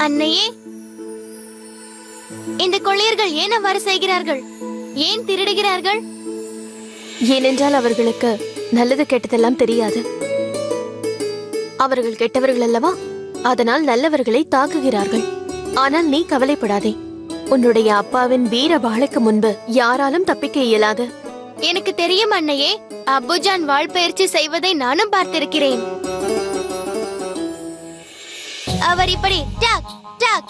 அன்னையே, இந்த கொள்ளையர்கள் ஏன் அவ்வாறு செய்கிறார்கள்? ஏன் திருடுகிறார்கள்? ஏனென்றால் அவர்களுக்கு நல்லது கெட்டதெல்லாம் தெரியாது. அவர்கள் கெட்டவர்கள் அல்லவா, அதனால் நல்லவர்களை தாக்குகிறார்கள். ஆனால் நீ கவலைப்படாதே, உன்னுடைய அப்பாவின் வீர வாளுக்கு முன்பு யாராலும் தப்பிக்க இயலாது. எனக்கு தெரியும் அன்னையே, அப்புஜான் வாள் பயிற்சி செய்வதை நானும் பார்த்திருக்கிறேன். அவர் இப்படி டாக் டாக்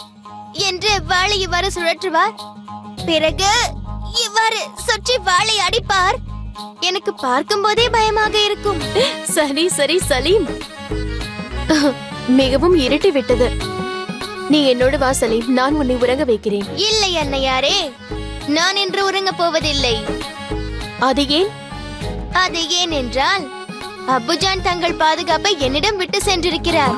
என்று வாளை இவ்வாறு சுழற்றுவார், பிறகு இவ்வாறு சுற்றி வாளை அடிப்பார். எனக்கு பார்க்கும் போதே பயமாக இருக்கும். சரி சரி சலீம், மிகவும் இருட்டி விட்டது. நீ என்னோடு வா சலீம், நான் உன்னை உறங்க வைக்கிறேன். இல்லை அன்னையாரே, நான் இன்று உறங்க போவதில்லை. அது ஏன்? அது ஏன் என்றால் அப்புஜான் தங்கள் பாதுகாப்பை என்னிடம் விட்டு சென்றிருக்கிறார்.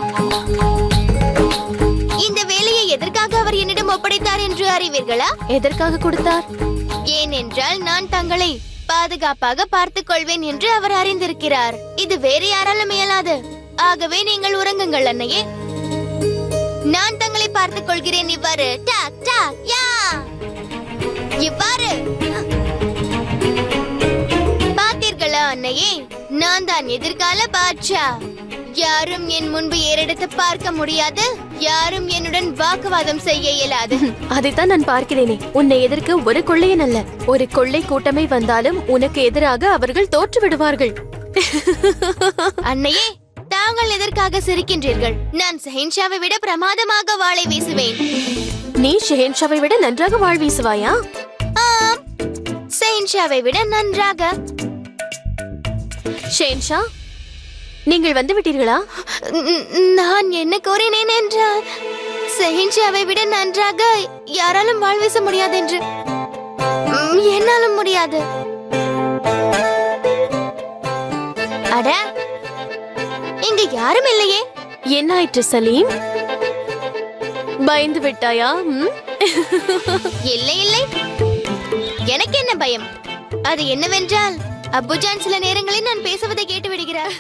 இந்த வேலையை எதற்காக அவர் என்னிடம் ஒப்படைத்தார் என்று அறிவீர்களா? எதற்காக கொடுத்தார்? ஏனென்றால் நான் தங்களை பாதுகாப்பாக பார்த்துக் கொள்வேன் என்று அவர் அறிந்திருக்கிறார். இது வேறு யாராலும் இயலாது. ஆகவே நீங்கள் உறங்குங்கள் அன்னையே, நான் தங்களை பார்த்துக் கொள்கிறேன். இவ்வாறு டாக் டாக் யா, இவ்வாறு பார்த்தீர்களா அன்னையே, நான் தான் எதிர்கால பாட்சா. யாரும் என் முன்பு ஏறெடுத்து பார்க்க முடியாது, யாரும் என்னுடன் வாக்குவாதம் செய்ய இயலாது. அதைத்தான் நான் பார்க்கிறேனே, உன்னை எதிர்க்க ஒரு கொள்ளையன் அல்ல, ஒரு கொள்ளை கூட்டமே வந்தாலும் உனக்கு எதிராக அவர்கள் தோற்று விடுவார்கள். அன்னையே, தாங்கள் எதற்காக சிரிக்கின்றீர்கள்? நான் ஷெஹன்ஷாவை விட பிரமாதமாக வாளை வீசுவேன். நீ ஷெஹன்ஷாவை விட நன்றாக வாழ் வீசுவாயா? ஆம், ஷெஹன்ஷாவை விட நன்றாக. ஷெஹன்ஷா, நீங்கள் வந்து விட்டீர்களா? நான் என்ன கூறினேன் என்றால் ஷெஹன்ஷாவை விட நன்றாக யாராலும் வாழ் வீச முடியாது என்று. என்னாலும் முடியாது. அட, இங்க யாரும் இல்லையே. என்னாயிற்று சலீம்? பயந்து விட்டாயா? இல்லை இல்லை, எனக்கு என்ன பயம்? அது என்னவென்றால் அப்புஜான் சில நேரங்களில் நான் பேசுவதை கேட்டு விடுகிறார்.